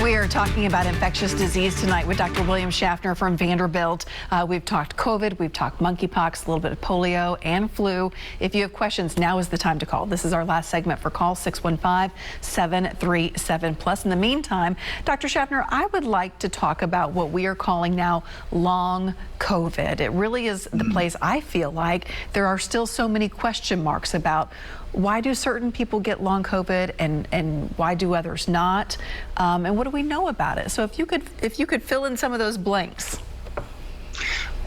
We are talking about infectious disease tonight with Dr. William Schaffner from Vanderbilt. We've talked COVID, we've talked monkeypox, a little bit of polio and flu. If you have questions, now is the time to call. This is our last segment for call 615-737+. In the meantime, Dr. Schaffner, I would like to talk about what we are calling now long COVID. It really is the place I feel like there are still so many question marks about why do certain people get long COVID and why do others not? And what do we know about it? So if you could fill in some of those blanks.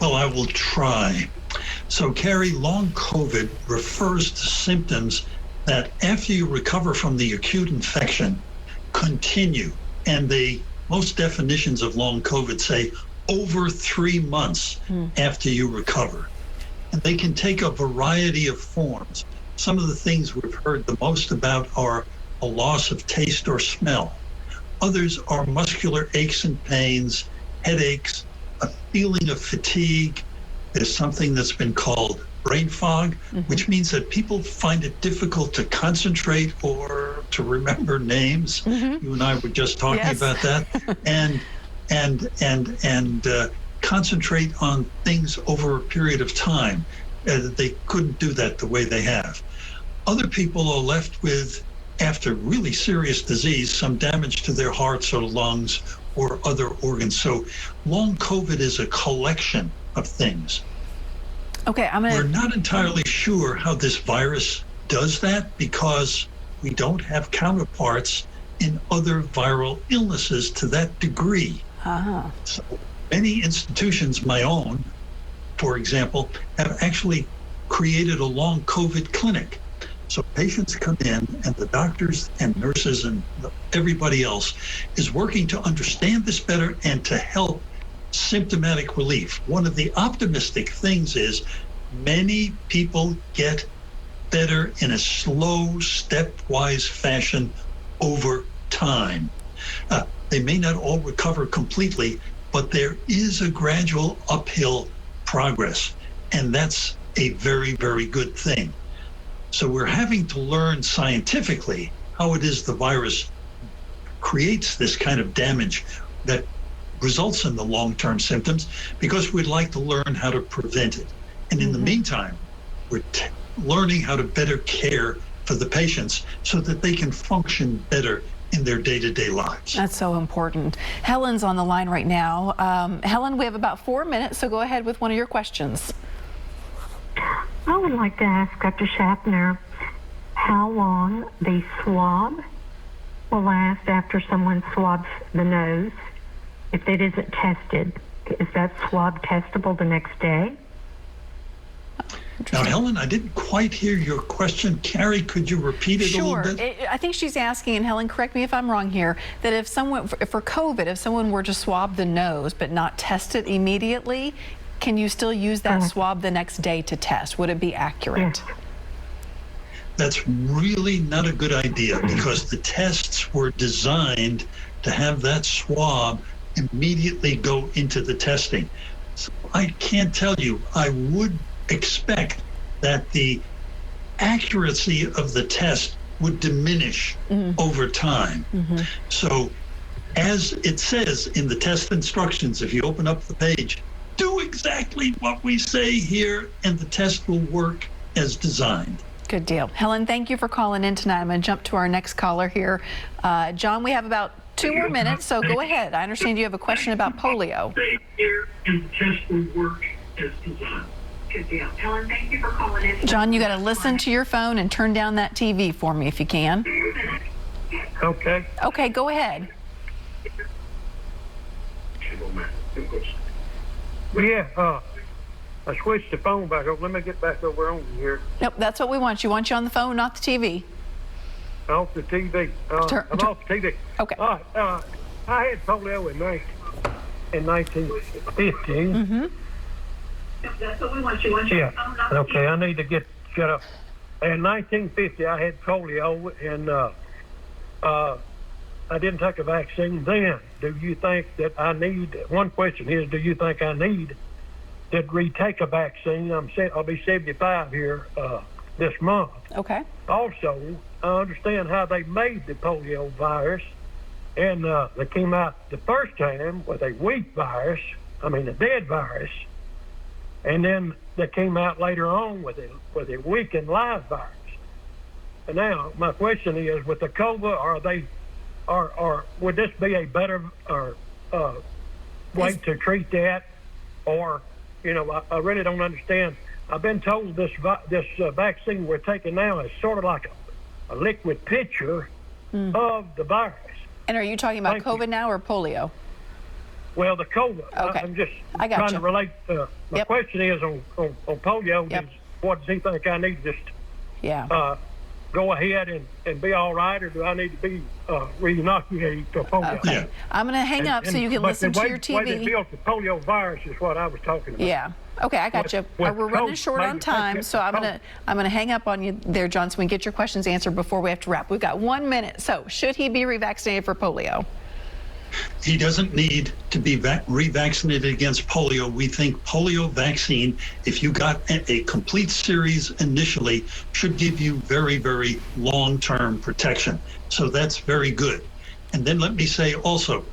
Well, I will try. So, Carrie, long COVID refers to symptoms that after you recover from the acute infection continue. And most definitions of long COVID say over 3 months after you recover. And they can take a variety of forms. Some of the things we've heard the most about are a loss of taste or smell. Others are muscular aches and pains, headaches, a feeling of fatigue. There's something that's been called brain fog, which means that people find it difficult to concentrate or to remember names. You and I were just talking about that. And concentrate on things over a period of time. They couldn't do that the way they have. Other people are left with, after really serious disease, some damage to their hearts or lungs or other organs. So long COVID is a collection of things. Okay, We're not entirely sure how this virus does that because we don't have counterparts in other viral illnesses to that degree. So many institutions, my own, for example, have actually created a long COVID clinic. So patients come in and the doctors and nurses and everybody else is working to understand this better and to help symptomatic relief. One of the optimistic things is many people get better in a slow, stepwise fashion over time. They may not all recover completely, but there is a gradual uphill progress, and that's a very, very good thing. So we're having to learn scientifically how it is the virus creates this kind of damage that results in the long-term symptoms, because we'd like to learn how to prevent it. And in the meantime, we're learning how to better care for the patients so that they can function better in their day-to-day lives. That's so important. Helen's on the line right now. Helen, we have about 4 minutes, so go ahead with one of your questions. I would like to ask Dr. Schaffner how long the swab will last after someone swabs the nose if it isn't tested. Is that swab testable the next day? Now, Helen, I didn't quite hear your question. Carrie, could you repeat it a little bit? I think she's asking, and Helen, correct me if I'm wrong here, that if someone, for COVID, if someone were to swab the nose but not test it immediately, can you still use that swab the next day to test? Would it be accurate? Yes. That's really not a good idea because the tests were designed to have that swab immediately go into the testing. So I can't tell you. I would expect that the accuracy of the test would diminish over time. So as it says in the test instructions, if you open up the page, do exactly what we say here and the test will work as designed. Good deal. Helen, thank you for calling in tonight. I'm going to jump to our next caller here. John, we have about 2 more minutes, so go ahead. I understand you have a question about polio. Here and the test will work as designed. Good deal. Helen, thank you for calling in. John, you got to listen to your phone and turn down that TV for me if you can. Okay. Okay, go ahead. Yeah, I switched the phone back over. Let me get back over on here. Nope, that's what we want. You want you on the phone, not the TV. Off the TV. I'm off the TV. Okay. All right. I had polio in 1950. That's what we want. You want Yeah. Okay, I need to get shut up. In 1950, I had polio, and I didn't take a vaccine then. Do you think that I need? One question is, do you think I need to retake a vaccine? I'll be 75 here this month. Okay. Also, I understand how they made the polio virus, And they came out the first time with a weak virus, a dead virus, and then they came out later on with a weakened live virus. And now my question is, with the COVID, or would this be a better way to treat that? Or, I really don't understand. I've been told this vaccine we're taking now is sort of like a liquid picture of the virus. And are you talking about COVID now or polio? Well, the COVID. Okay. I'm just I got trying you. to relate. My question is on polio. Yep. What does he think I need to just Yeah. go ahead and be all right, or do I need to be re-inoculated for polio? Okay. Yeah. I'm going to hang up so you can listen to your The way they TV. deal with the polio virus is what I was talking about. Yeah. Okay, I got you. With We're running COVID, short on maybe time, take it so I'm to gonna hang up on you there, John, so we can get your questions answered before we have to wrap. We've got 1 minute. So, should he be revaccinated for polio? He doesn't need to be revaccinated against polio. We think polio vaccine, if you got a complete series initially, should give you very, very long-term protection. So that's very good. And then let me say also,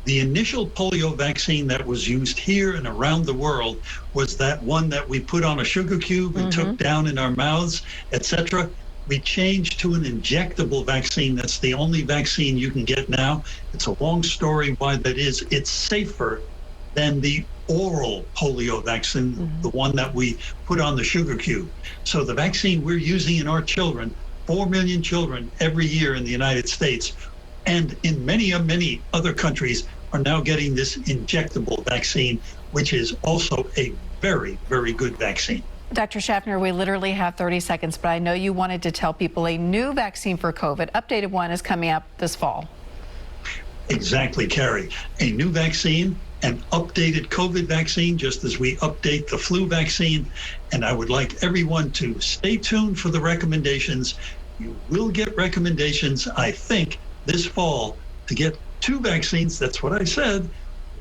the initial polio vaccine that was used here and around the world was that one that we put on a sugar cube and took down in our mouths, etc. We changed to an injectable vaccine. That's the only vaccine you can get now. It's a long story why that is. It's safer than the oral polio vaccine, the one that we put on the sugar cube. So the vaccine we're using in our children, 4 million children every year in the United States, and in many other countries, are now getting this injectable vaccine, which is also a very, very good vaccine. Dr. Schaffner, we literally have 30 seconds, but I know you wanted to tell people a new vaccine for COVID, updated one, is coming up this fall. Exactly, Carrie. A new vaccine, an updated COVID vaccine, just as we update the flu vaccine. And I would like everyone to stay tuned for the recommendations. You will get recommendations, I think, this fall to get 2 vaccines. That's what I said.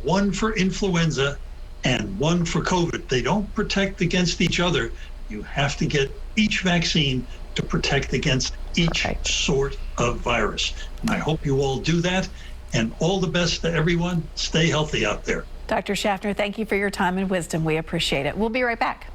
One for influenza and one for COVID. They don't protect against each other. You have to get each vaccine to protect against each sort of virus. And I hope you all do that. And all the best to everyone. Stay healthy out there. Dr. Schaffner, thank you for your time and wisdom. We appreciate it. We'll be right back.